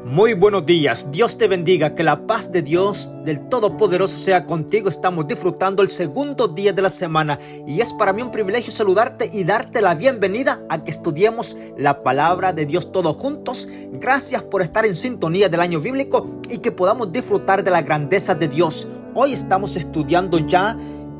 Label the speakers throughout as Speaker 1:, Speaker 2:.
Speaker 1: Muy buenos días, Dios te bendiga, que la paz de Dios del Todopoderoso sea contigo. Estamos disfrutando el segundo día de la semana y es para mí un privilegio saludarte y darte la bienvenida a que estudiemos la palabra de Dios todos juntos. Gracias por estar en sintonía del año bíblico y que podamos disfrutar de la grandeza de Dios. Hoy estamos estudiando ya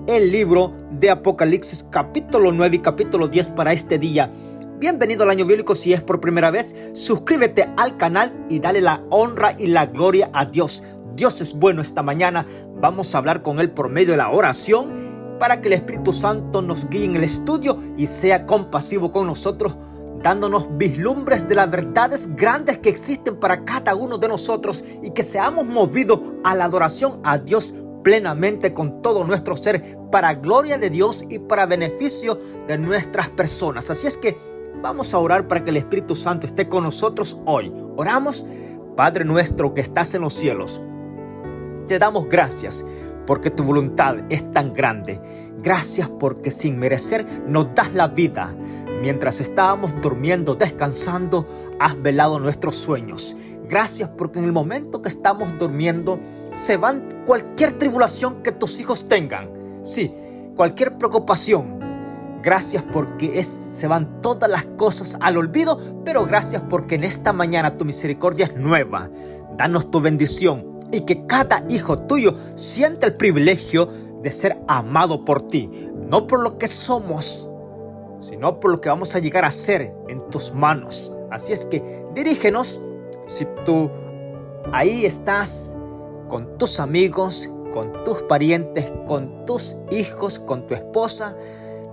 Speaker 1: el libro de Apocalipsis capítulo 9 y capítulo 10 para este día. Bienvenido al año bíblico. Si es por primera vez, suscríbete al canal y dale la honra y la gloria a Dios. Dios es bueno. Esta mañana vamos a hablar con Él por medio de la oración para que el Espíritu Santo nos guíe en el estudio y sea compasivo con nosotros, dándonos vislumbres de las verdades grandes que existen para cada uno de nosotros y que seamos movidos a la adoración a Dios plenamente con todo nuestro ser, para gloria de Dios y para beneficio de nuestras personas. Así es que vamos a orar para que el Espíritu Santo esté con nosotros hoy. Oramos. Padre nuestro que estás en los cielos, te damos gracias porque tu voluntad es tan grande. Gracias porque sin merecer nos das la vida. Mientras estábamos durmiendo, descansando, has velado nuestros sueños. Gracias porque en el momento que estamos durmiendo se van cualquier tribulación que tus hijos tengan. Sí, cualquier preocupación. Gracias porque se van todas las cosas al olvido, pero gracias porque en esta mañana tu misericordia es nueva. Danos tu bendición y que cada hijo tuyo sienta el privilegio de ser amado por ti, no por lo que somos, sino por lo que vamos a llegar a ser en tus manos. Así es que dirígenos. Si tú ahí estás con tus amigos, con tus parientes, con tus hijos, con tu esposa,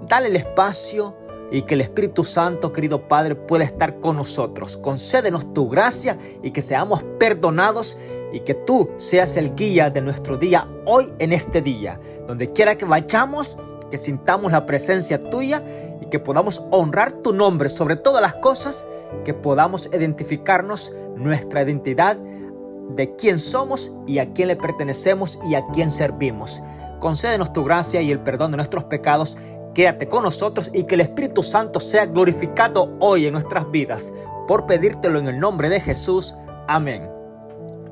Speaker 1: dale el espacio y que el Espíritu Santo, querido Padre, pueda estar con nosotros. Concédenos tu gracia y que seamos perdonados y que tú seas el guía de nuestro día hoy en este día. Donde quiera que vayamos, que sintamos la presencia tuya y que podamos honrar tu nombre sobre todas las cosas, que podamos identificarnos nuestra identidad de quién somos y a quién le pertenecemos y a quién servimos. Concédenos tu gracia y el perdón de nuestros pecados. Quédate con nosotros y que el Espíritu Santo sea glorificado hoy en nuestras vidas. Por pedírtelo en el nombre de Jesús. Amén.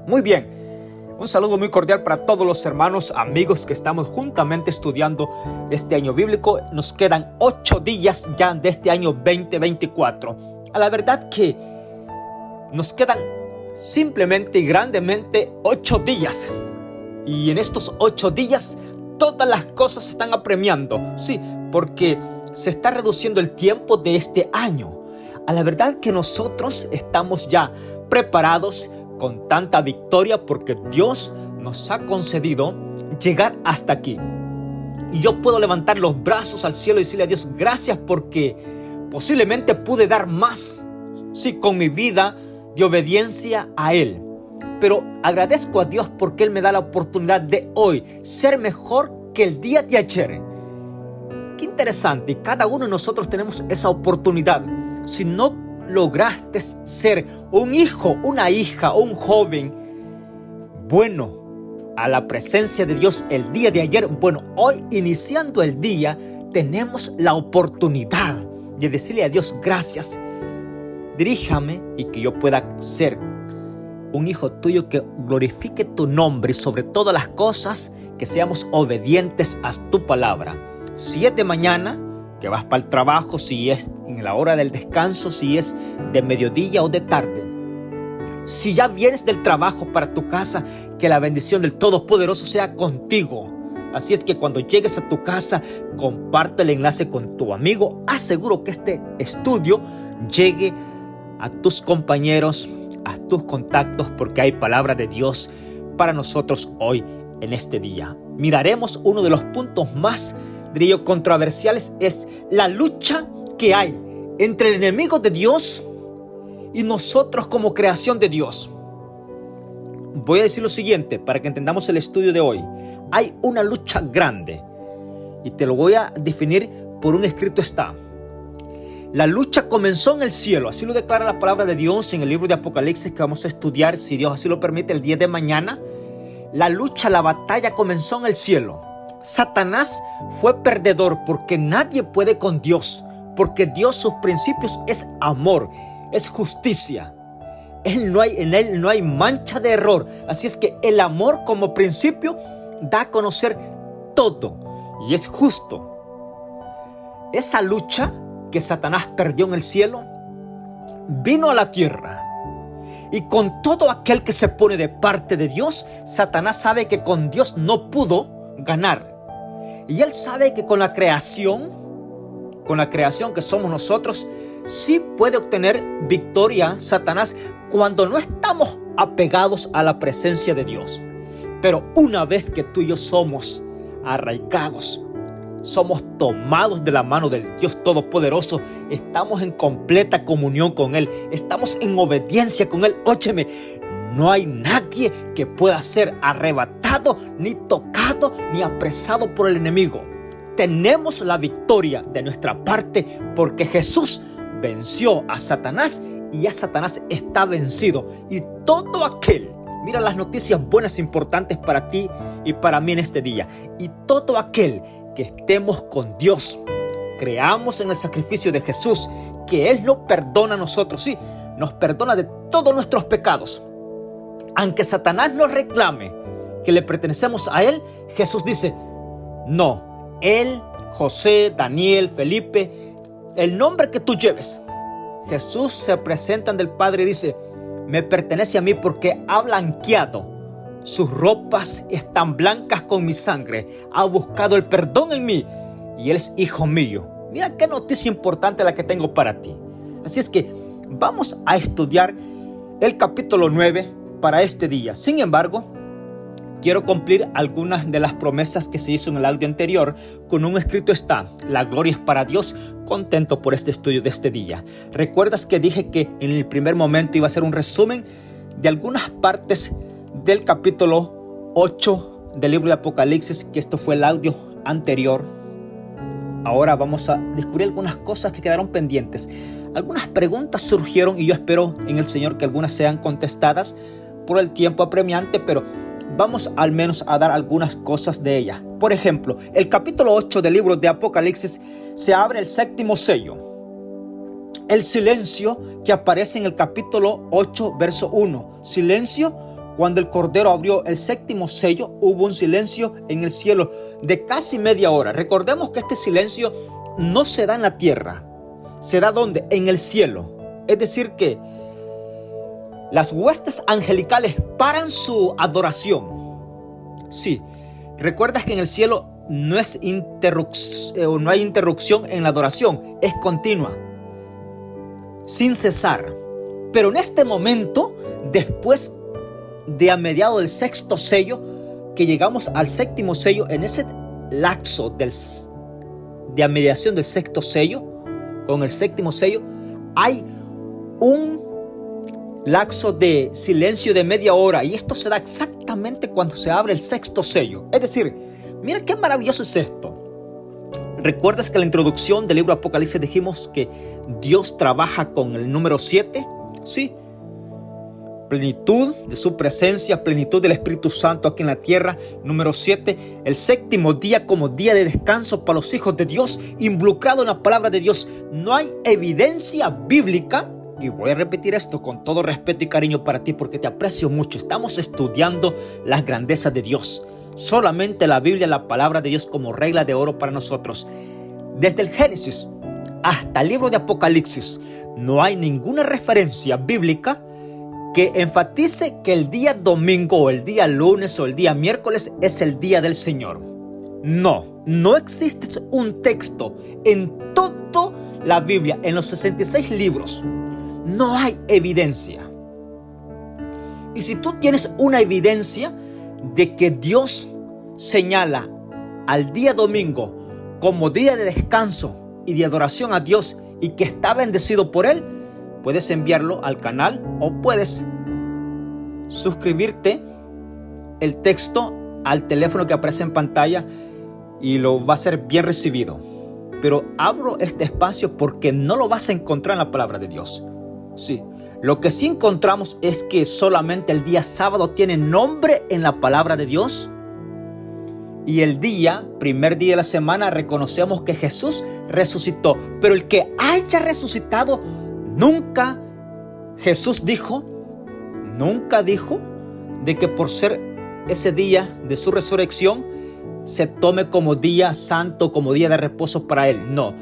Speaker 1: Muy bien. Un saludo muy cordial para todos los hermanos, amigos que estamos juntamente estudiando este año bíblico. Nos quedan 8 días ya de este año 2024. A la verdad que nos quedan simplemente y grandemente 8 días. Y en estos 8 días todas las cosas se están apremiando. Sí, porque se está reduciendo el tiempo de este año. A la verdad que nosotros estamos ya preparados con tanta victoria porque Dios nos ha concedido llegar hasta aquí. Y yo puedo levantar los brazos al cielo y decirle a Dios gracias porque posiblemente pude dar más, sí, con mi vida de obediencia a Él. Pero agradezco a Dios porque Él me da la oportunidad de hoy ser mejor que el día de ayer. Qué interesante, y cada uno de nosotros tenemos esa oportunidad. Si no lograste ser un hijo, una hija o un joven bueno a la presencia de Dios el día de ayer, bueno, hoy iniciando el día tenemos la oportunidad de decirle a Dios gracias. Diríjame y que yo pueda ser un hijo tuyo que glorifique tu nombre y sobre todas las cosas que seamos obedientes a tu palabra. Si es de mañana que vas para el trabajo, si es en la hora del descanso, si es de mediodía o de tarde, si ya vienes del trabajo para tu casa, que la bendición del Todopoderoso sea contigo. Así es que cuando llegues a tu casa, comparte el enlace con tu amigo. Aseguro que este estudio llegue a tus compañeros, a tus contactos, porque hay palabra de Dios para nosotros hoy en este día. Miraremos uno de los puntos más, diría yo, controversiales, es la lucha que hay entre el enemigo de Dios y nosotros como creación de Dios. Voy a decir lo siguiente para que entendamos el estudio de hoy. Hay una lucha grande y te lo voy a definir por un escrito está. La lucha comenzó en el cielo, así lo declara la palabra de Dios en el libro de Apocalipsis que vamos a estudiar, si Dios así lo permite, el día de mañana. La lucha, la batalla comenzó en el cielo. Satanás fue perdedor porque nadie puede con Dios, porque Dios, sus principios es amor, es justicia. en Él no hay mancha de error. Así es que el amor como principio da a conocer todo y es justo. Esa lucha que Satanás perdió en el cielo vino a la tierra. Y con todo aquel que se pone de parte de Dios, Satanás sabe que con Dios no pudo ganar. Y él sabe que con la creación que somos nosotros, sí puede obtener victoria Satanás cuando no estamos apegados a la presencia de Dios. Pero una vez que tú y yo somos arraigados, somos tomados de la mano del Dios Todopoderoso, estamos en completa comunión con Él, estamos en obediencia con Él. Óyeme, no hay nadie que pueda ser arrebatado, ni tocado, ni apresado por el enemigo. Tenemos la victoria de nuestra parte porque Jesús venció a Satanás y ya Satanás está vencido. Y todo aquel, mira las noticias buenas e importantes para ti y para mí en este día, y todo aquel que estemos con Dios, creamos en el sacrificio de Jesús, que Él nos perdona a nosotros, sí, nos perdona de todos nuestros pecados. Aunque Satanás nos reclame que le pertenecemos a Él, Jesús dice, no, Él, José, Daniel, Felipe, el nombre que tú lleves, Jesús se presenta ante el Padre y dice, me pertenece a mí porque ha blanqueado. Sus ropas están blancas con mi sangre. Ha buscado el perdón en mí y Él es hijo mío. Mira qué noticia importante la que tengo para ti. Así es que vamos a estudiar el capítulo 9 para este día. Sin embargo, quiero cumplir algunas de las promesas que se hizo en el audio anterior. Con un escrito está, la gloria es para Dios. Contento por este estudio de este día. ¿Recuerdas que dije que en el primer momento iba a hacer un resumen de algunas partes del capítulo 8 del libro de Apocalipsis, que esto fue el audio anterior? Ahora vamos a descubrir algunas cosas que quedaron pendientes. Algunas preguntas surgieron y yo espero en el Señor que algunas sean contestadas por el tiempo apremiante, pero vamos al menos a dar algunas cosas de ellas. Por ejemplo, el capítulo 8 del libro de Apocalipsis se abre el séptimo sello. El silencio que aparece en el capítulo 8, verso 1. Silencio. Cuando el Cordero abrió el séptimo sello, hubo un silencio en el cielo de casi media hora. Recordemos que este silencio no se da en la tierra. ¿Se da dónde? En el cielo. Es decir que las huestes angelicales paran su adoración. Sí, recuerdas que en el cielo no hay interrupción en la adoración. Es continua, sin cesar. Pero en este momento, después de a mediado del sexto sello, que llegamos al séptimo sello, en ese lapso de a mediación del sexto sello, con el séptimo sello, hay un lapso de silencio de media hora, y esto se da exactamente cuando se abre el sexto sello. Es decir, mira qué maravilloso es esto. ¿Recuerdas que en la introducción del libro de Apocalipsis dijimos que Dios trabaja con el número 7? Sí. Plenitud de su presencia, plenitud del Espíritu Santo aquí en la tierra. Número 7, el séptimo día como día de descanso para los hijos de Dios, involucrado en la palabra de Dios. No hay evidencia bíblica, y voy a repetir esto con todo respeto y cariño para ti porque te aprecio mucho. Estamos estudiando las grandezas de Dios. Solamente la Biblia, la palabra de Dios como regla de oro para nosotros. Desde el Génesis hasta el libro de Apocalipsis, no hay ninguna referencia bíblica que enfatice que el día domingo o el día lunes o el día miércoles es el día del Señor. No existe un texto en toda la Biblia, en los 66 libros. No hay evidencia. Y si tú tienes una evidencia de que Dios señala al día domingo como día de descanso y de adoración a Dios y que está bendecido por Él, puedes enviarlo al canal o puedes suscribirte el texto al teléfono que aparece en pantalla y lo va a ser bien recibido. Pero abro este espacio porque no lo vas a encontrar en la palabra de Dios. Sí, lo que sí encontramos es que solamente el día sábado tiene nombre en la palabra de Dios. Y el primer día de la semana, reconocemos que Jesús resucitó. Pero el que haya resucitado, nunca Jesús dijo Nunca dijo de que por ser ese día de su resurrección se tome como día santo, como día de reposo para él. No.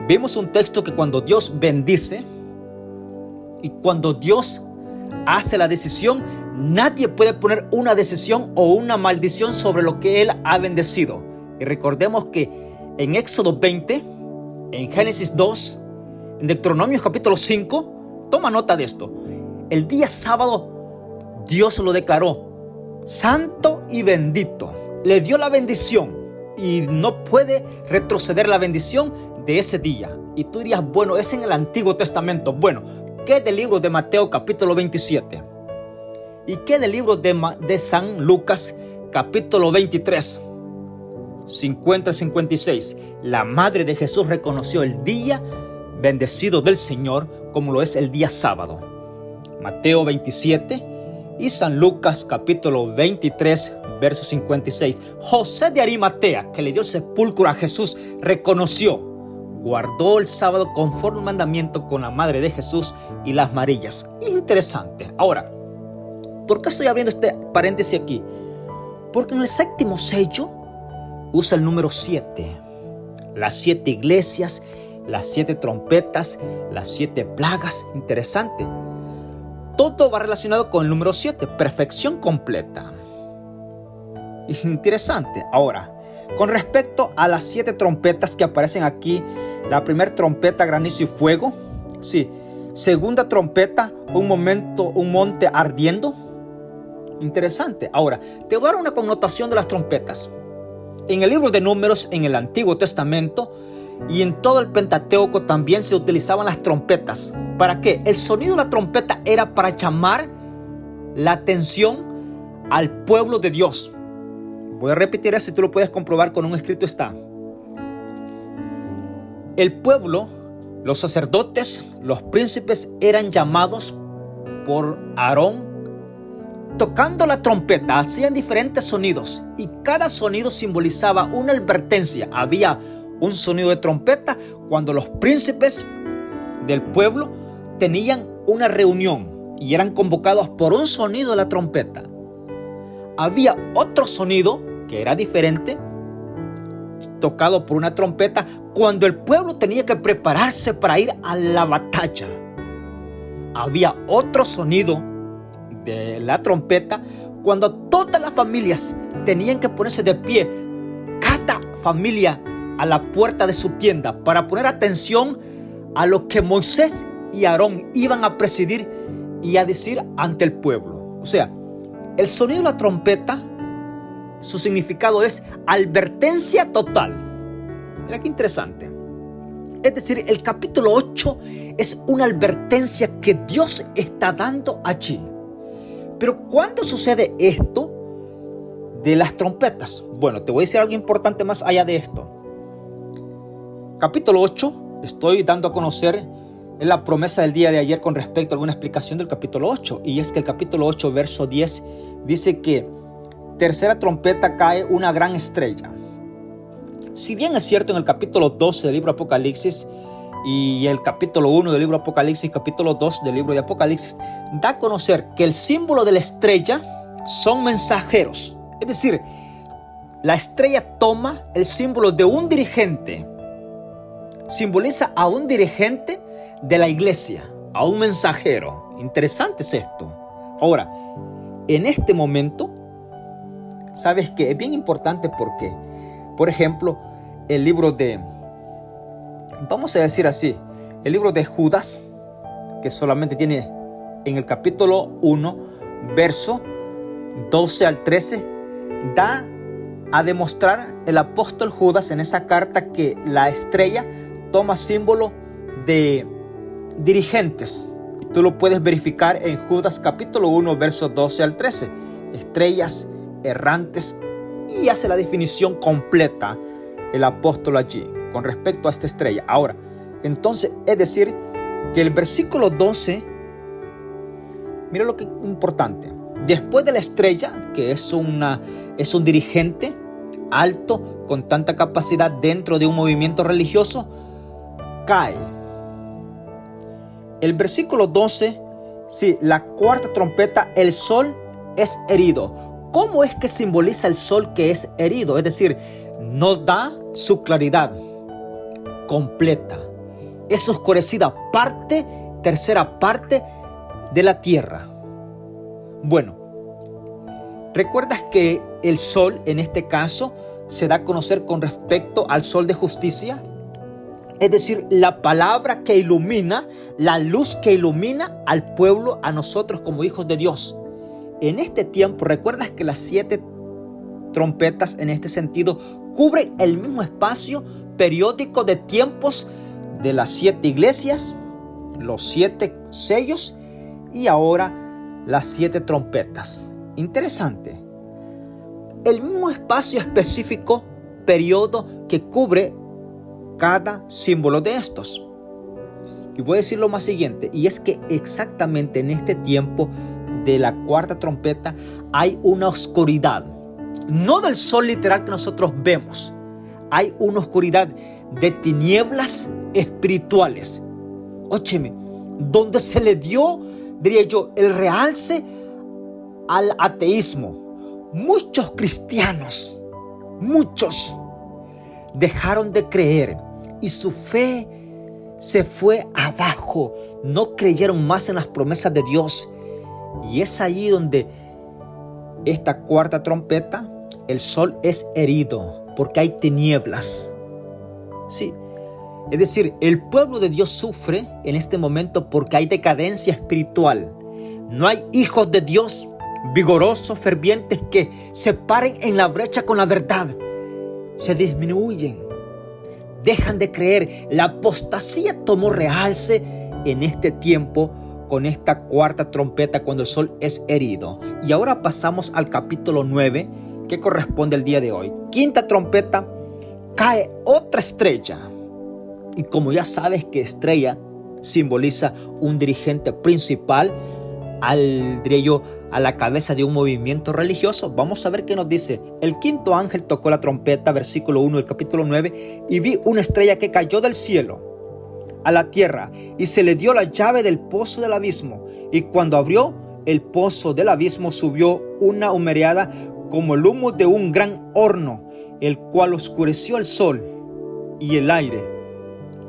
Speaker 1: Vimos un texto que cuando Dios bendice y cuando Dios hace la decisión, nadie puede poner una decisión o una maldición sobre lo que Él ha bendecido. Y recordemos que en Éxodo 20, en Génesis 2, en Deuteronomio capítulo 5, toma nota de esto. El día sábado Dios lo declaró santo y bendito. Le dio la bendición y no puede retroceder la bendición de ese día. Y tú dirías, bueno, es en el Antiguo Testamento. Bueno, ¿qué del libro de Mateo capítulo 27? ¿Y qué del libro de San Lucas capítulo 23? 50 y 56. La madre de Jesús reconoció el día bendecido del Señor como lo es el día sábado. Mateo 27 y San Lucas capítulo 23 verso 56. José de Arimatea, que le dio el sepulcro a Jesús, reconoció, guardó el sábado conforme al mandamiento con la madre de Jesús y las Marías. Interesante. Ahora, ¿por qué estoy abriendo este paréntesis aquí? Porque en el séptimo sello usa el número 7. Las 7 iglesias, las 7 trompetas, las 7 plagas. Interesante. Todo va relacionado con el número 7, perfección completa. Interesante. Ahora, con respecto a las 7 trompetas que aparecen aquí, la primera trompeta, granizo y fuego. Sí. Segunda trompeta, un monte ardiendo. Interesante. Ahora, te voy a dar una connotación de las trompetas. En el libro de Números, en el Antiguo Testamento y en todo el Pentateuco también se utilizaban las trompetas. ¿Para qué? El sonido de la trompeta era para llamar la atención al pueblo de Dios. Voy a repetir eso y tú lo puedes comprobar con un escrito está. El pueblo, los sacerdotes, los príncipes eran llamados por Aarón tocando la trompeta. Hacían diferentes sonidos y cada sonido simbolizaba una advertencia. Había un sonido de trompeta cuando los príncipes del pueblo tenían una reunión y eran convocados por un sonido de la trompeta. Había otro sonido que era diferente, tocado por una trompeta, cuando el pueblo tenía que prepararse para ir a la batalla. Había otro sonido de la trompeta cuando todas las familias tenían que ponerse de pie, cada familia a la puerta de su tienda, para poner atención a lo que Moisés y Aarón iban a presidir y a decir ante el pueblo. O sea, el sonido de la trompeta, su significado es advertencia total. Mira qué interesante. Es decir, el capítulo 8 es una advertencia que Dios está dando allí. Pero ¿cuándo sucede esto de las trompetas? Bueno, te voy a decir algo importante más allá de esto. Capítulo 8, estoy dando a conocer la promesa del día de ayer con respecto a alguna explicación del capítulo 8. Y es que el capítulo 8, verso 10, dice que tercera trompeta cae una gran estrella. Si bien es cierto, en el capítulo 12 del libro de Apocalipsis y el capítulo 1 del libro de Apocalipsis, capítulo 2 del libro de Apocalipsis, da a conocer que el símbolo de la estrella son mensajeros. Es decir, la estrella toma el símbolo de un dirigente, simboliza a un dirigente de la iglesia, a un mensajero. Interesante es esto. Ahora, en este momento, sabes que es bien importante porque, por ejemplo, el libro de, vamos a decir así, el libro de Judas, que solamente tiene en el capítulo 1, verso 12 al 13, da a demostrar el apóstol Judas en esa carta que la estrella toma símbolo de dirigentes. Y tú lo puedes verificar en Judas capítulo 1, versos 12 al 13. Estrellas errantes, y hace la definición completa el apóstol allí con respecto a esta estrella. Ahora, entonces, es decir, que el versículo 12, mira lo que es importante. Después de la estrella, que es un dirigente alto con tanta capacidad dentro de un movimiento religioso, cae. El versículo 12 Sí, la cuarta trompeta, el sol es herido. ¿Cómo es que simboliza el sol que es herido? Es decir, no da su claridad completa. Es oscurecida tercera parte de la tierra. Bueno, ¿recuerdas que el sol en este caso se da a conocer con respecto al sol de justicia? Es decir, la palabra que ilumina, la luz que ilumina al pueblo, a nosotros como hijos de Dios. En este tiempo, ¿recuerdas que las 7 trompetas en este sentido cubren el mismo espacio periódico de tiempos de las 7 iglesias, los 7 sellos y ahora las 7 trompetas? Interesante. El mismo espacio específico, periodo que cubre cada símbolo de estos. Y voy a decir lo más siguiente, y es que exactamente en este tiempo de la cuarta trompeta hay una oscuridad, no del sol literal que nosotros vemos, hay una oscuridad de tinieblas espirituales. Óyeme, donde se le dio, diría yo, el realce al ateísmo. Muchos cristianos, muchos dejaron de creer y su fe se fue abajo. No creyeron más en las promesas de Dios. Y es allí donde esta cuarta trompeta, el sol es herido porque hay tinieblas. Sí, es decir, el pueblo de Dios sufre en este momento porque hay decadencia espiritual. No hay hijos de Dios vigorosos, fervientes, que se paren en la brecha con la verdad. Se disminuyen, dejan de creer. La apostasía tomó realce en este tiempo con esta cuarta trompeta cuando el sol es herido. Y ahora pasamos al capítulo 9 que corresponde al día de hoy. Quinta trompeta, cae otra estrella. Y como ya sabes que estrella simboliza un dirigente principal, a la cabeza de un movimiento religioso, vamos a ver qué nos dice. El quinto ángel tocó la trompeta, versículo 1 del capítulo 9, y vi una estrella que cayó del cielo a la tierra, y se le dio la llave del pozo del abismo, y cuando abrió el pozo del abismo subió una humereada como el humo de un gran horno, el cual oscureció el sol y el aire,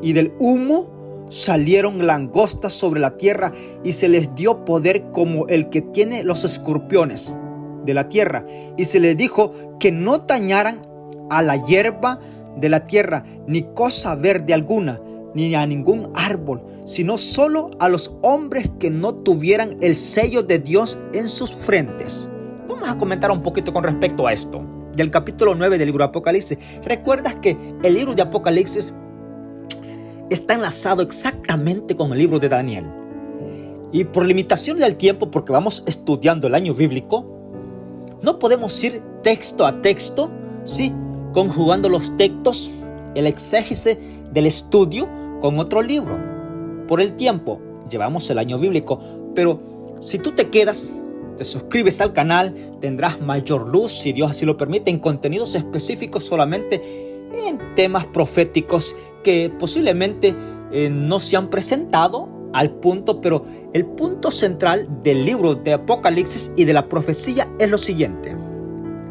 Speaker 1: y del humo salieron langostas sobre la tierra, y se les dio poder como el que tiene los escorpiones de la tierra, y se les dijo que no dañaran a la hierba de la tierra, ni cosa verde alguna, ni a ningún árbol, sino solo a los hombres que no tuvieran el sello de Dios en sus frentes. Vamos a comentar un poquito con respecto a esto, del capítulo 9 del libro de Apocalipsis. ¿Recuerdas que el libro de Apocalipsis está enlazado exactamente con el libro de Daniel? Y por limitación del tiempo, porque vamos estudiando el año bíblico, no podemos ir texto a texto, ¿sí?, conjugando los textos, el exégesis del estudio con otro libro. Por el tiempo, llevamos el año bíblico, pero si tú te quedas, te suscribes al canal, tendrás mayor luz, si Dios así lo permite, en contenidos específicos solamente en temas proféticos que posiblemente no se han presentado al punto, pero el punto central del libro de Apocalipsis y de la profecía es lo siguiente.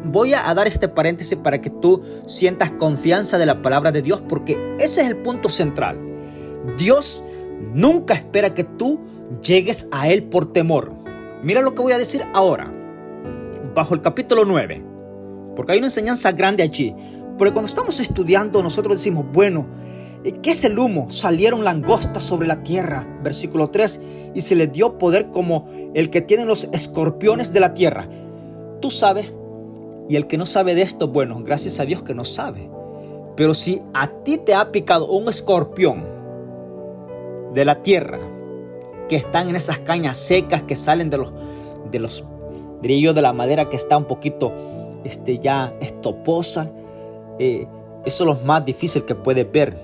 Speaker 1: Voy a dar este paréntesis para que tú sientas confianza de la palabra de Dios, porque ese es el punto central. Dios nunca espera que tú llegues a Él por temor. Mira lo que voy a decir ahora, bajo el capítulo 9, porque hay una enseñanza grande allí. Porque cuando estamos estudiando, nosotros decimos, bueno, ¿qué es el humo? Salieron langostas sobre la tierra, versículo 3, y se les dio poder como el que tiene los escorpiones de la tierra. Tú sabes, y el que no sabe de esto, bueno, gracias a Dios que no sabe. Pero si a ti te ha picado un escorpión de la tierra, que están en esas cañas secas que salen de los diría yo, de la madera que está un poquito ya estoposa, eso es lo más difícil que puedes ver.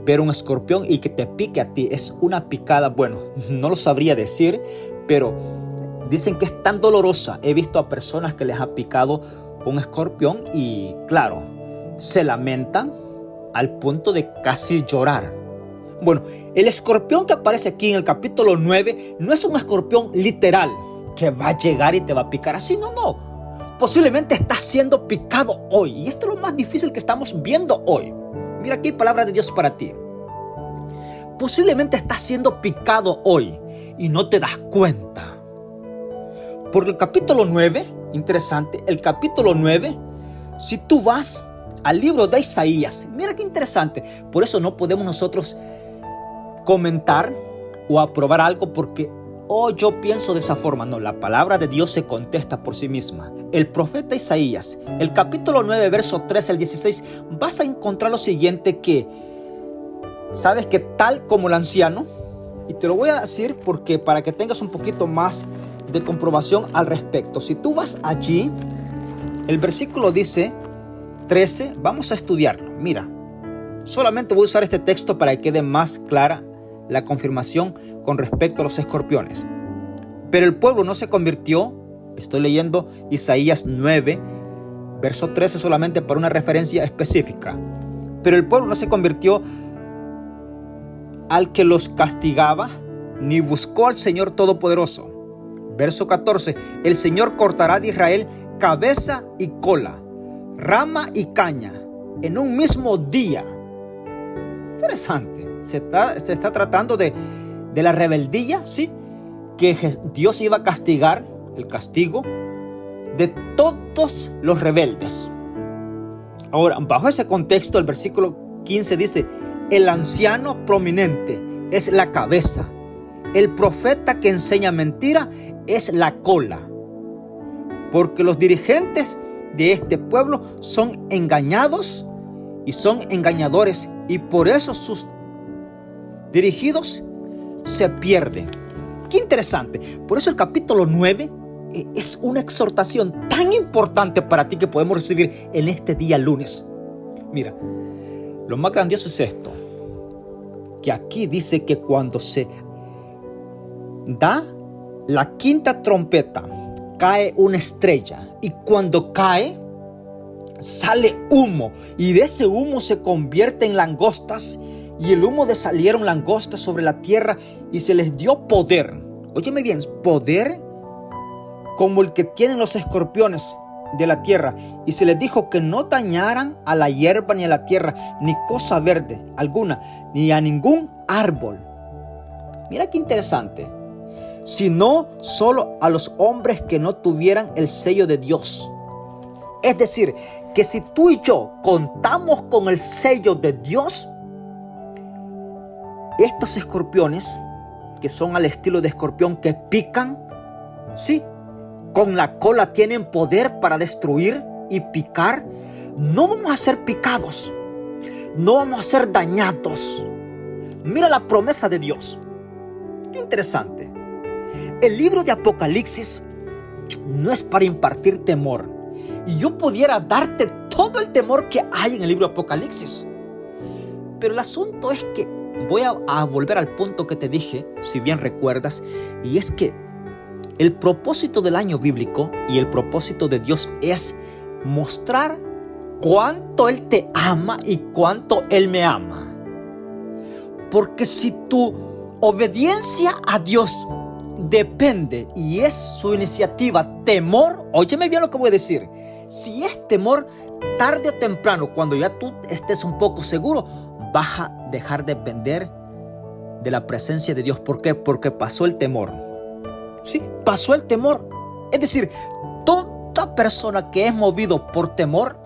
Speaker 1: Ver un escorpión y que te pique a ti es una picada, bueno, no lo sabría decir, pero dicen que es tan dolorosa. He visto a personas que les ha picado un escorpión y claro, se lamentan al punto de casi llorar. Bueno, el escorpión que aparece aquí en el capítulo 9 no es un escorpión literal que va a llegar y te va a picar así, no. Posiblemente estás siendo picado hoy. Y esto es lo más difícil que estamos viendo hoy. Mira aquí palabra de Dios para ti. Posiblemente estás siendo picado hoy y no te das cuenta. Porque el capítulo 9, interesante, el capítulo 9, si tú vas al libro de Isaías, mira qué interesante. Por eso no podemos nosotros comentar o aprobar algo porque yo pienso de esa forma. No, la palabra de Dios se contesta por sí misma. El profeta Isaías, el capítulo 9, verso 13 al 16, vas a encontrar lo siguiente que, sabes que tal como el anciano, y te lo voy a decir porque para que tengas un poquito más de comprobación al respecto. Si tú vas allí, el versículo dice 13, vamos a estudiarlo. Mira, solamente voy a usar este texto para que quede más clara la confirmación con respecto a los escorpiones. Pero el pueblo no se convirtió, estoy leyendo Isaías 9, verso 13 solamente para una referencia específica. Pero el pueblo no se convirtió al que los castigaba, ni buscó al Señor Todopoderoso. Verso 14, el Señor cortará de Israel cabeza y cola, rama y caña, en un mismo día. Interesante. Se está tratando de la rebeldía, ¿sí? Que Dios iba a castigar, el castigo de todos los rebeldes. Ahora, bajo ese contexto, el versículo 15 dice, el anciano prominente es la cabeza, el profeta que enseña mentira es la cola, porque los dirigentes de este pueblo son engañados y son engañadores, y por eso sus dirigidos se pierden. Qué interesante. Por eso el capítulo 9 es una exhortación tan importante para ti que podemos recibir en este día lunes. Mira, lo más grandioso es esto, que aquí dice que cuando se da la quinta trompeta, cae una estrella, y cuando cae, sale humo, y de ese humo se convierte en langostas, y el humo de salieron langostas sobre la tierra, y se les dio poder. Óyeme bien, poder como el que tienen los escorpiones de la tierra, y se les dijo que no dañaran a la hierba ni a la tierra, ni cosa verde alguna, ni a ningún árbol. Mira qué interesante. Sino solo a los hombres que no tuvieran el sello de Dios. Es decir, que si tú y yo contamos con el sello de Dios, estos escorpiones, que son al estilo de escorpión que pican, sí, con la cola tienen poder para destruir y picar, no vamos a ser picados, no vamos a ser dañados. Mira la promesa de Dios. Qué interesante. El libro de Apocalipsis no es para impartir temor. Y yo pudiera darte todo el temor que hay en el libro de Apocalipsis. Pero el asunto es que voy a volver al punto que te dije, si bien recuerdas, y es que el propósito del año bíblico y el propósito de Dios es mostrar cuánto Él te ama y cuánto Él me ama. Porque si tu obediencia a Dios depende y es su iniciativa temor, óyeme bien lo que voy a decir. Si es temor, tarde o temprano, cuando ya tú estés un poco seguro, vas a dejar de depender de la presencia de Dios. ¿Por qué? Porque pasó el temor. Sí, pasó el temor. Es decir, toda persona que es movido por temor,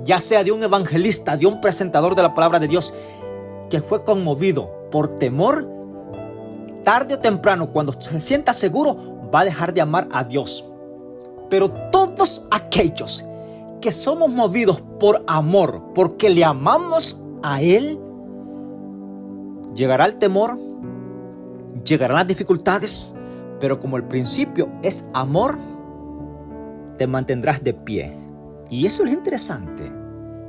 Speaker 1: ya sea de un evangelista, de un presentador de la palabra de Dios, que fue conmovido por temor, tarde o temprano, cuando se sienta seguro, va a dejar de amar a Dios. Pero todos aquellos que somos movidos por amor, porque le amamos a Él, llegará el temor, llegarán las dificultades, pero como el principio es amor, te mantendrás de pie. Y eso es interesante,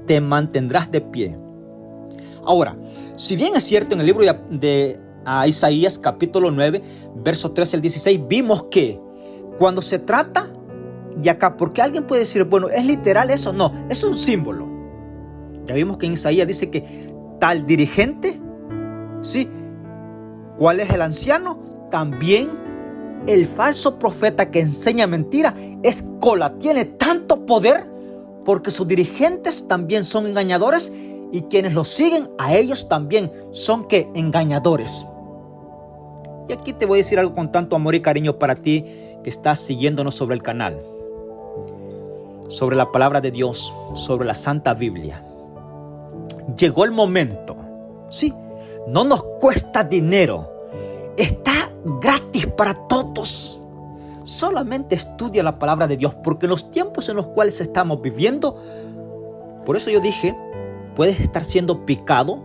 Speaker 1: te mantendrás de pie. Ahora, si bien es cierto en el libro de Isaías capítulo 9, verso 13 al 16, vimos que cuando se trata de acá, porque alguien puede decir, bueno, ¿es literal eso? No, es un símbolo. Ya vimos que en Isaías dice que tal dirigente Sí. ¿Cuál es el anciano? También el falso profeta que enseña mentira es cola. Tiene tanto poder porque sus dirigentes también son engañadores y quienes los siguen a ellos también son ¿qué? Engañadores. Y aquí te voy a decir algo con tanto amor y cariño para ti que estás siguiéndonos sobre el canal, sobre la palabra de Dios, sobre la Santa Biblia. Llegó el momento, sí, no nos cuesta dinero, está gratis para todos. Solamente estudia la palabra de Dios, porque en los tiempos en los cuales estamos viviendo, por eso yo dije, puedes estar siendo picado,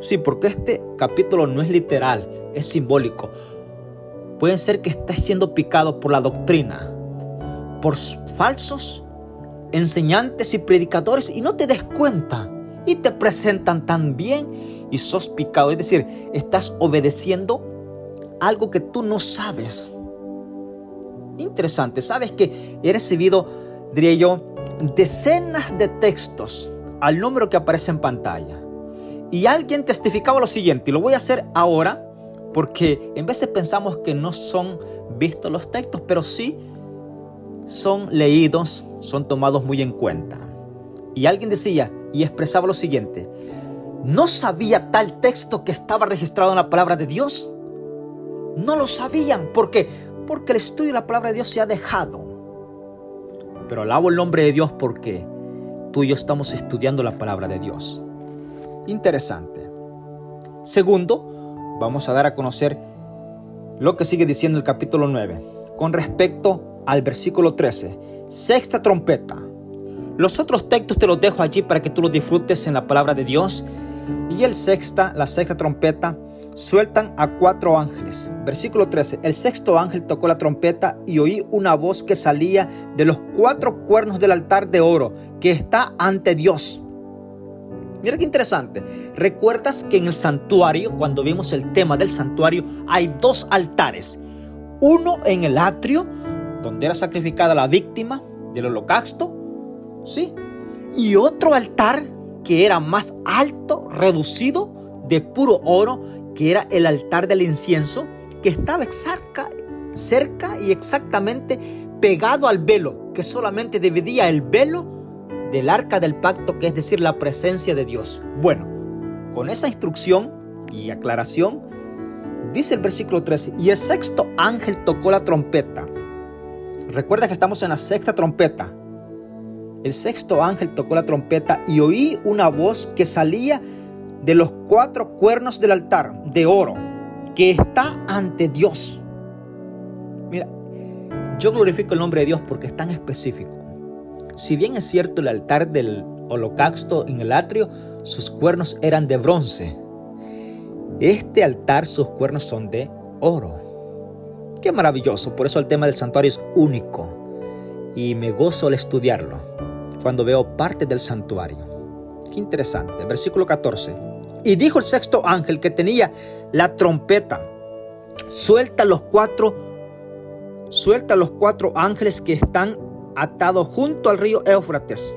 Speaker 1: sí, porque este capítulo no es literal, es simbólico. Puede ser que estés siendo picado por la doctrina, por falsos enseñantes y predicadores y no te des cuenta y te presentan tan bien y sos picado. Es decir, estás obedeciendo algo que tú no sabes. Interesante, sabes que he recibido, diría yo, decenas de textos al número que aparece en pantalla. Y alguien testificaba lo siguiente, y lo voy a hacer ahora, porque en veces pensamos que no son vistos los textos, pero sí son leídos, son tomados muy en cuenta. Y alguien decía y expresaba lo siguiente: ¿no sabía tal texto que estaba registrado en la palabra de Dios? No lo sabían. ¿Por qué? Porque el estudio de la palabra de Dios se ha dejado. Pero alabo el nombre de Dios porque tú y yo estamos estudiando la palabra de Dios. Interesante. Segundo, vamos a dar a conocer lo que sigue diciendo el capítulo 9 con respecto al versículo 13. Sexta trompeta. Los otros textos te los dejo allí para que tú los disfrutes en la palabra de Dios. Y la sexta trompeta, sueltan a 4 ángeles. Versículo 13. El sexto ángel tocó la trompeta y oí una voz que salía de los 4 cuernos del altar de oro que está ante Dios. Mira qué interesante. ¿Recuerdas que en el santuario, cuando vimos el tema del santuario, hay 2 altares? Uno en el atrio, donde era sacrificada la víctima del holocausto, ¿sí? Y otro altar que era más alto, reducido, de puro oro, que era el altar del incienso, que estaba cerca y exactamente pegado al velo, que solamente dividía el velo del arca del pacto, que es decir, la presencia de Dios. Bueno, con esa instrucción y aclaración, dice el versículo 13, y el sexto ángel tocó la trompeta. Recuerda que estamos en la sexta trompeta. El sexto ángel tocó la trompeta y oí una voz que salía de los 4 cuernos del altar de oro que está ante Dios. Mira, yo glorifico el nombre de Dios porque es tan específico. Si bien es cierto el altar del holocausto en el atrio, sus cuernos eran de bronce. Este altar, sus cuernos son de oro. Qué maravilloso, por eso el tema del santuario es único. Y me gozo al estudiarlo, cuando veo parte del santuario. Qué interesante. Versículo 14. Y dijo el sexto ángel que tenía la trompeta: suelta los cuatro ángeles que están atados junto al río Éufrates.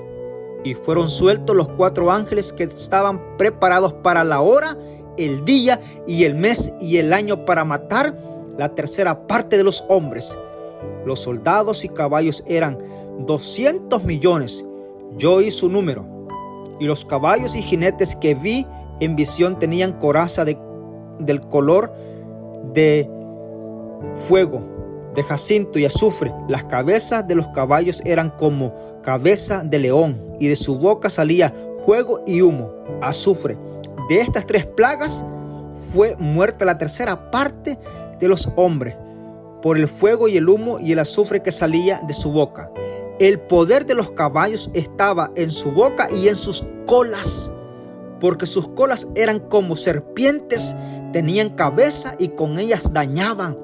Speaker 1: Y fueron sueltos los 4 ángeles que estaban preparados para la hora, el día y el mes y el año, para matar la tercera parte de los hombres. Los soldados y caballos eran 200 millones. Yo oí su número. Y los caballos y jinetes que vi en visión tenían coraza del color de fuego, de jacinto y azufre. Las cabezas de los caballos eran como cabeza de león, y de su boca salía fuego y humo, azufre. De estas 3 plagas fue muerta la tercera parte de los hombres, por el fuego y el humo y el azufre que salía de su boca. El poder de los caballos estaba en su boca y en sus colas, porque sus colas eran como serpientes, tenían cabeza y con ellas dañaban.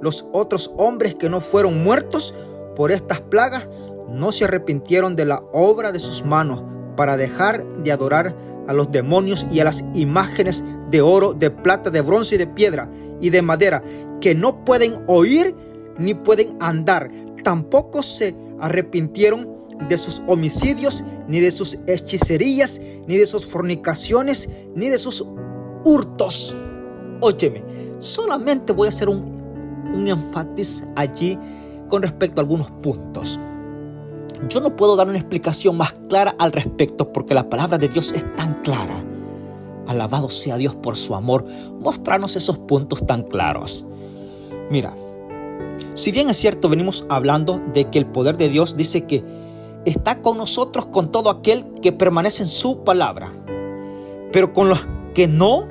Speaker 1: Los otros hombres que no fueron muertos por estas plagas no se arrepintieron de la obra de sus manos, para dejar de adorar a los demonios y a las imágenes de oro, de plata, de bronce y de piedra y de madera, que no pueden oír ni pueden andar. Tampoco se arrepintieron de sus homicidios, ni de sus hechicerías, ni de sus fornicaciones, ni de sus hurtos. Óyeme, solamente voy a hacer un énfasis allí con respecto a algunos puntos. Yo no puedo dar una explicación más clara al respecto porque la palabra de Dios es tan clara. Alabado sea Dios por su amor, mostrarnos esos puntos tan claros. Mira, si bien es cierto, venimos hablando de que el poder de Dios dice que está con nosotros, con todo aquel que permanece en su palabra. Pero con los que no,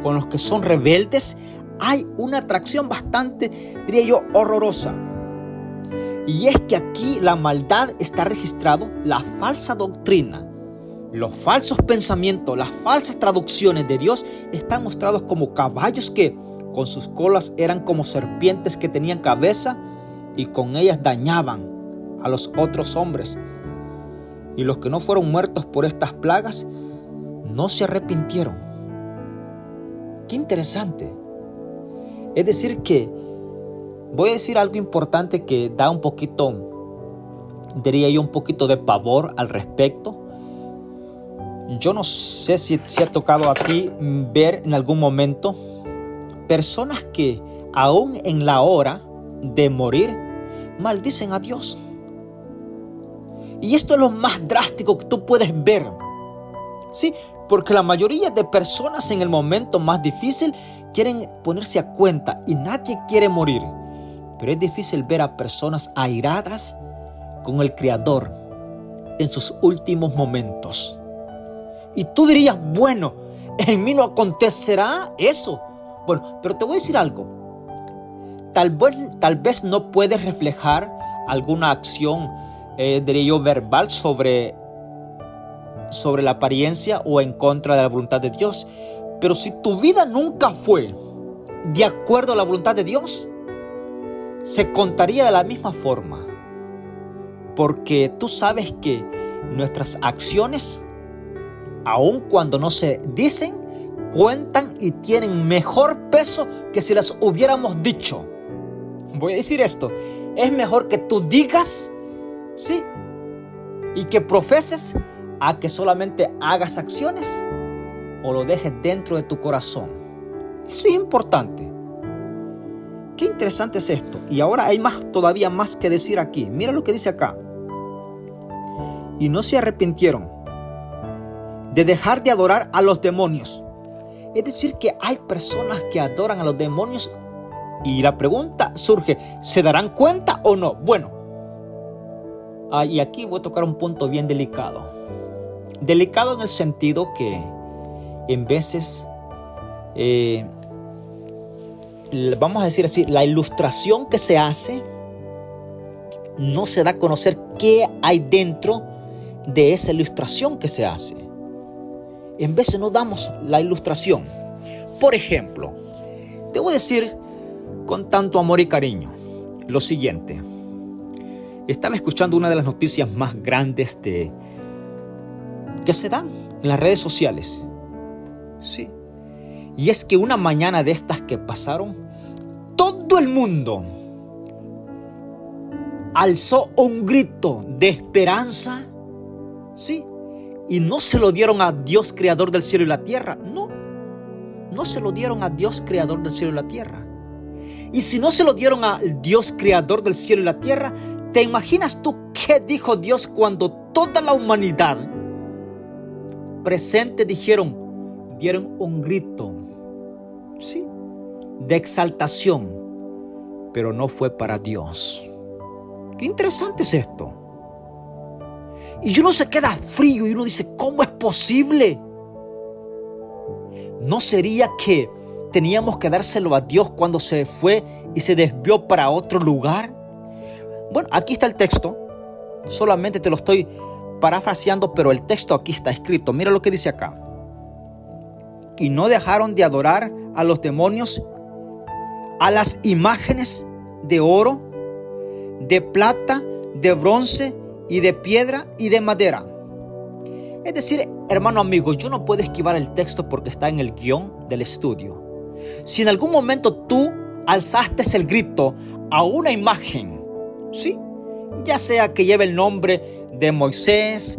Speaker 1: con los que son rebeldes, hay una atracción bastante, diría yo, horrorosa. Y es que aquí la maldad está registrado, la falsa doctrina, los falsos pensamientos, las falsas traducciones de Dios están mostrados como caballos que con sus colas eran como serpientes que tenían cabeza y con ellas dañaban a los otros hombres. Y los que no fueron muertos por estas plagas no se arrepintieron. Qué interesante. Es decir que voy a decir algo importante que da un poquito, diría yo, un poquito de pavor al respecto. Yo no sé si ha tocado a ti ver en algún momento personas que aún en la hora de morir maldicen a Dios. Y esto es lo más drástico que tú puedes ver. Sí, porque la mayoría de personas en el momento más difícil quieren ponerse a cuenta y nadie quiere morir. Pero es difícil ver a personas airadas con el Creador en sus últimos momentos. Y tú dirías, bueno, en mí no acontecerá eso. Bueno, pero te voy a decir algo. Tal vez no puedes reflejar alguna acción, diría yo, verbal sobre la apariencia o en contra de la voluntad de Dios. Pero si tu vida nunca fue de acuerdo a la voluntad de Dios, se contaría de la misma forma. Porque tú sabes que nuestras acciones, aun cuando no se dicen, cuentan y tienen mejor peso que si las hubiéramos dicho. Voy a decir esto. Es mejor que tú digas, sí, y que profeses, a que solamente hagas acciones o lo dejes dentro de tu corazón. Eso es importante. Qué interesante es esto. Y ahora hay todavía más que decir aquí. Mira lo que dice acá. Y no se arrepintieron de dejar de adorar a los demonios. Es decir, que hay personas que adoran a los demonios y la pregunta surge, ¿se darán cuenta o no? Bueno, y aquí voy a tocar un punto bien delicado. Delicado en el sentido que en veces, vamos a decir así, la ilustración que se hace no se da a conocer qué hay dentro de esa ilustración que se hace. En veces no damos la ilustración. Por ejemplo, te voy a decir con tanto amor y cariño lo siguiente. Estaba escuchando una de las noticias más grandes que se dan en las redes sociales. Sí. Y es que una mañana de estas que pasaron, todo el mundo alzó un grito de esperanza. Sí. Y no se lo dieron a Dios creador del cielo y la tierra. No se lo dieron a Dios creador del cielo y la tierra. Y si no se lo dieron a Dios creador del cielo y la tierra, ¿te imaginas tú qué dijo Dios cuando toda la humanidad presente dieron un grito, sí, de exaltación, pero no fue para Dios? Qué interesante es esto. Y uno se queda frío y uno dice, ¿cómo es posible? ¿No sería que teníamos que dárselo a Dios cuando se fue y se desvió para otro lugar? Bueno, aquí está el texto. Solamente te lo estoy parafraseando, pero el texto aquí está escrito. Mira lo que dice acá. Y no dejaron de adorar a los demonios, a las imágenes de oro, de plata, de bronce y de piedra y de madera. Es decir, hermano amigo, yo no puedo esquivar el texto porque está en el guión del estudio. Si en algún momento tú alzaste el grito a una imagen, ¿sí?, ya sea que lleve el nombre de Moisés,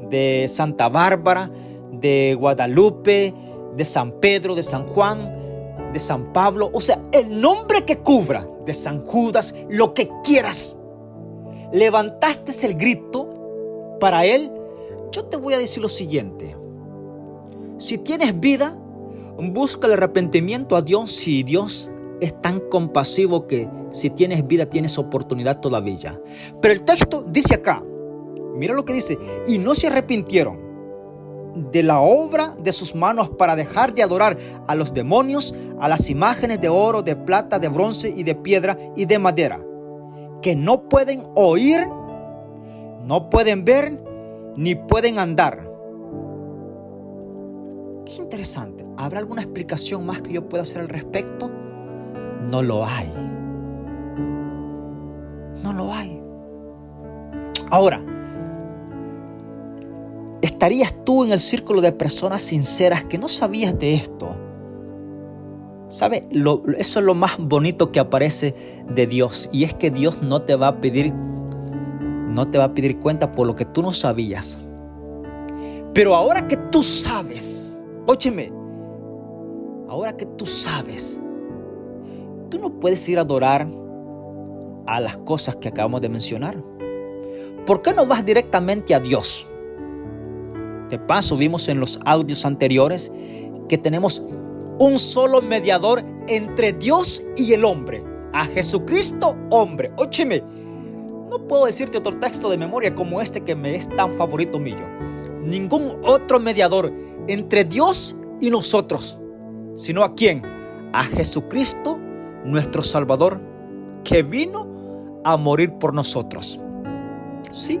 Speaker 1: de Santa Bárbara, de Guadalupe, de San Pedro, de San Juan, de San Pablo, o sea, el nombre que cubra, de San Judas, lo que quieras. Levantaste el grito para Él. Yo te voy a decir lo siguiente: si tienes vida, busca el arrepentimiento a Dios. Si Dios es tan compasivo que si tienes vida tienes oportunidad todavía. Pero el texto dice acá, mira lo que dice: y no se arrepintieron de la obra de sus manos para dejar de adorar a los demonios, a las imágenes de oro, de plata, de bronce y de piedra y de madera, que no pueden oír, no pueden ver, ni pueden andar. Qué interesante. ¿Habrá alguna explicación más que yo pueda hacer al respecto? No lo hay. No lo hay. Ahora, ¿estarías tú en el círculo de personas sinceras que no sabías de esto? ¿Sabes? Eso es lo más bonito que aparece de Dios. Y es que Dios no te va a pedir cuenta por lo que tú no sabías. Pero ahora que tú sabes, óyeme, ahora que tú sabes, tú no puedes ir a adorar a las cosas que acabamos de mencionar. ¿Por qué no vas directamente a Dios? De paso, vimos en los audios anteriores que tenemos un solo mediador entre Dios y el hombre, a Jesucristo hombre. Óyeme, no puedo decirte otro texto de memoria como este que me es tan favorito mío. Ningún otro mediador entre Dios y nosotros, sino ¿a quién? A Jesucristo, nuestro Salvador, que vino a morir por nosotros. ¿Sí?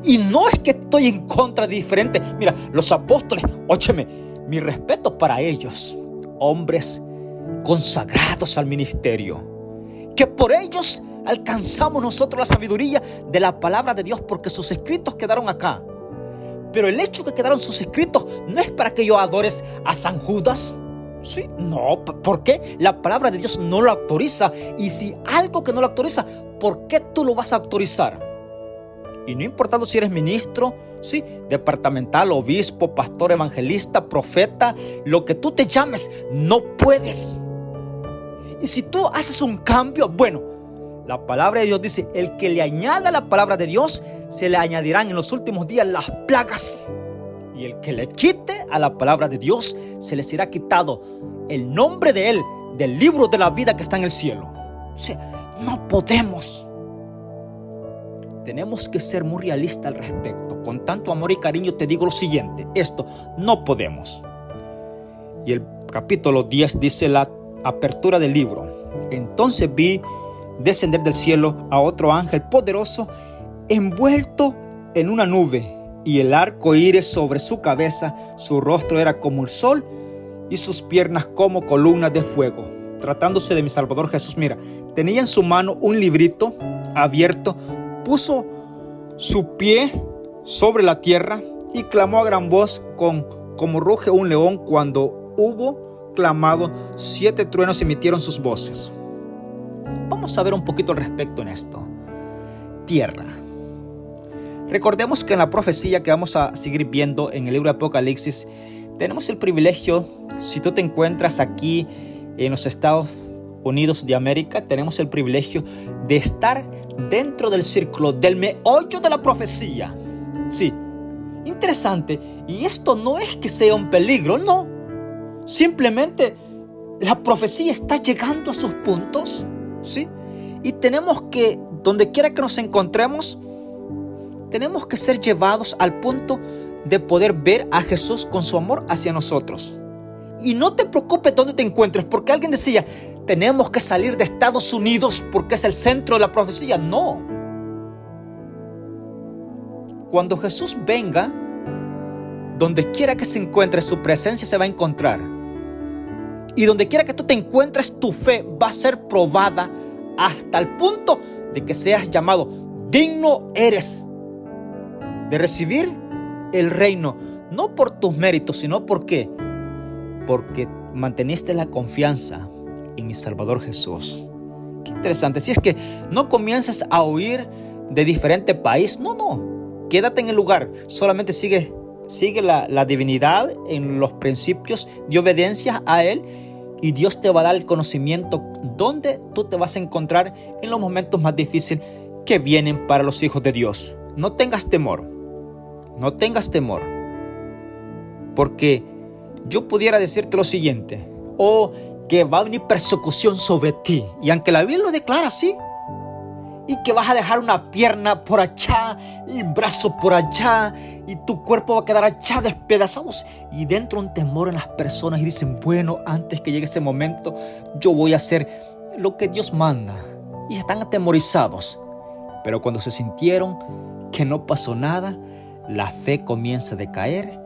Speaker 1: Y no es que estoy en contra de diferentes. Mira, los apóstoles, óyeme, mi respeto para ellos, hombres consagrados al ministerio, que por ellos alcanzamos nosotros la sabiduría de la palabra de Dios, porque sus escritos quedaron acá. Pero el hecho de que quedaron sus escritos no es para que yo adores a San Judas. Sí, no, ¿por qué? La palabra de Dios no lo autoriza. Y si algo que no lo autoriza, ¿por qué tú lo vas a autorizar? Y no importando si eres ministro, sí, departamental, obispo, pastor, evangelista, profeta, lo que tú te llames, no puedes. Y si tú haces un cambio, bueno, la palabra de Dios dice: el que le añada la palabra de Dios, se le añadirán en los últimos días las plagas. Y el que le quite a la palabra de Dios, se le será quitado el nombre de él del libro de la vida que está en el cielo. O sea, no podemos. Tenemos que ser muy realistas al respecto. Con tanto amor y cariño te digo lo siguiente: esto no podemos. Y el capítulo 10 dice la apertura del libro. Entonces vi descender del cielo a otro ángel poderoso, envuelto en una nube, y el arco iris sobre su cabeza. Su rostro era como el sol y sus piernas como columnas de fuego. Tratándose de mi Salvador Jesús, mira, tenía en su mano un librito abierto. Puso su pie sobre la tierra y clamó a gran voz como ruge un león. Cuando hubo clamado, 7 truenos emitieron sus voces. Vamos a ver un poquito al respecto en esto. Tierra. Recordemos que en la profecía que vamos a seguir viendo en el libro de Apocalipsis, tenemos el privilegio, si tú te encuentras aquí en los Estados Unidos de América, tenemos el privilegio de estar dentro del círculo del meollo de la profecía. Sí, interesante. Y esto no es que sea un peligro, no. Simplemente la profecía está llegando a sus puntos, ¿sí? Y tenemos que, donde quiera que nos encontremos, tenemos que ser llevados al punto de poder ver a Jesús con su amor hacia nosotros. Y no te preocupes dónde te encuentres, porque alguien decía: tenemos que salir de Estados Unidos porque es el centro de la profecía. No. Cuando Jesús venga, donde quiera que se encuentre, su presencia se va a encontrar. Y donde quiera que tú te encuentres, tu fe va a ser probada hasta el punto de que seas llamado: digno eres de recibir el reino, no por tus méritos, sino porque manteniste la confianza en mi Salvador Jesús. Qué interesante. Si es que no comienzas a huir de diferente país, no, quédate en el lugar, solamente sigue Sigue la divinidad en los principios de obediencia a Él y Dios te va a dar el conocimiento donde tú te vas a encontrar en los momentos más difíciles que vienen para los hijos de Dios. No tengas temor, no tengas temor, porque yo pudiera decirte lo siguiente: que va a venir persecución sobre ti, y aunque la Biblia lo declara así, y que vas a dejar una pierna por allá, el brazo por allá, y tu cuerpo va a quedar allá despedazados, y dentro un temor en las personas, y dicen, bueno, antes que llegue ese momento, yo voy a hacer lo que Dios manda, y están atemorizados. Pero cuando se sintieron que no pasó nada, la fe comienza a decaer,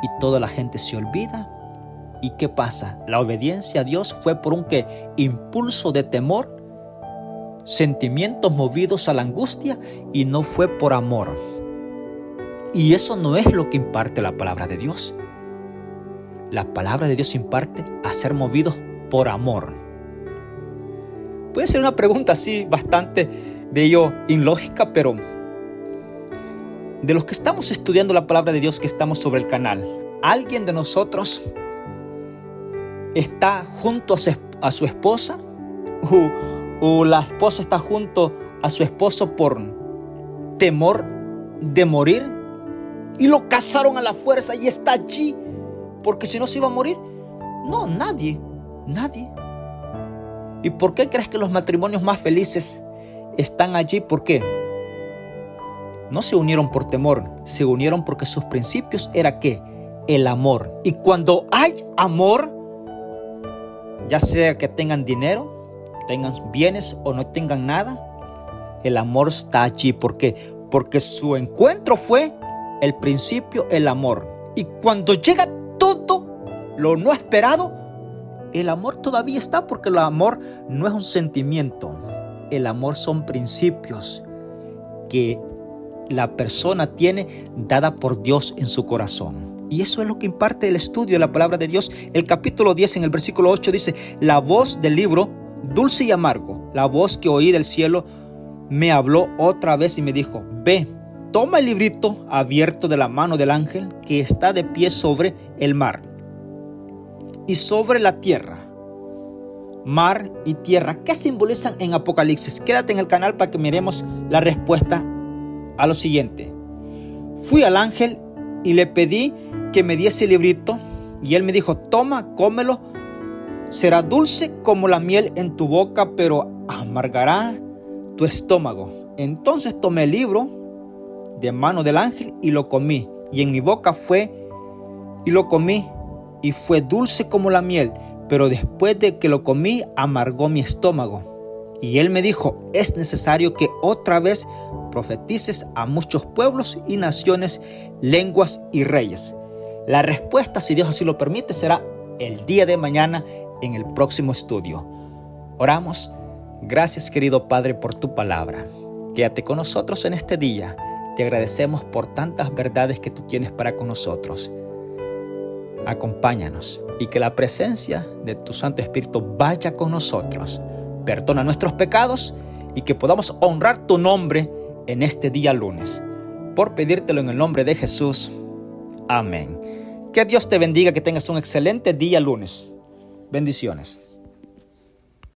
Speaker 1: y toda la gente se olvida. ¿Y qué pasa? La obediencia a Dios fue por un impulso de temor, sentimientos movidos a la angustia, y no fue por amor. Y eso no es lo que imparte la palabra de Dios. La palabra de Dios imparte a ser movidos por amor. Puede ser una pregunta así bastante de ello ilógica, pero de los que estamos estudiando la palabra de Dios, que estamos sobre el canal, ¿alguien de nosotros está junto a su esposa? ¿O la esposa está junto a su esposo por temor de morir? Y lo casaron a la fuerza y está allí porque si no se iba a morir. No, nadie. ¿Y por qué crees que los matrimonios más felices están allí? ¿Por qué? No se unieron por temor, se unieron porque sus principios era ¿qué? El amor. Y cuando hay amor, ya sea que tengan dinero, tengan bienes o no tengan nada, el amor está allí. ¿Por qué? Porque su encuentro fue el principio, el amor. Y cuando llega todo lo no esperado, el amor todavía está, porque el amor no es un sentimiento. El amor son principios que la persona tiene dada por Dios en su corazón. Y eso es lo que imparte el estudio de la palabra de Dios. El capítulo 10 en el versículo 8 dice: la voz del libro, dulce y amargo, la voz que oí del cielo, me habló otra vez y me dijo: ve, toma el librito abierto de la mano del ángel que está de pie sobre el mar y sobre la tierra. Mar y tierra, ¿qué simbolizan en Apocalipsis? Quédate en el canal para que miremos la respuesta a lo siguiente. Fui al ángel y le pedí que me diese el librito, y él me dijo: toma, cómelo, será dulce como la miel en tu boca, pero amargará tu estómago. Entonces tomé el libro de mano del ángel y lo comí, y en mi boca fue, y lo comí, y fue dulce como la miel, pero después de que lo comí, amargó mi estómago. Y él me dijo: es necesario que otra vez profetices a muchos pueblos y naciones, lenguas y reyes. La respuesta, si Dios así lo permite, será el día de mañana en el próximo estudio. Oramos. Gracias, querido Padre, por tu palabra. Quédate con nosotros en este día. Te agradecemos por tantas verdades que tú tienes para con nosotros. Acompáñanos y que la presencia de tu Santo Espíritu vaya con nosotros. Perdona nuestros pecados y que podamos honrar tu nombre en este día lunes. Por pedírtelo en el nombre de Jesús. Amén. Que Dios te bendiga, que tengas un excelente día lunes. Bendiciones.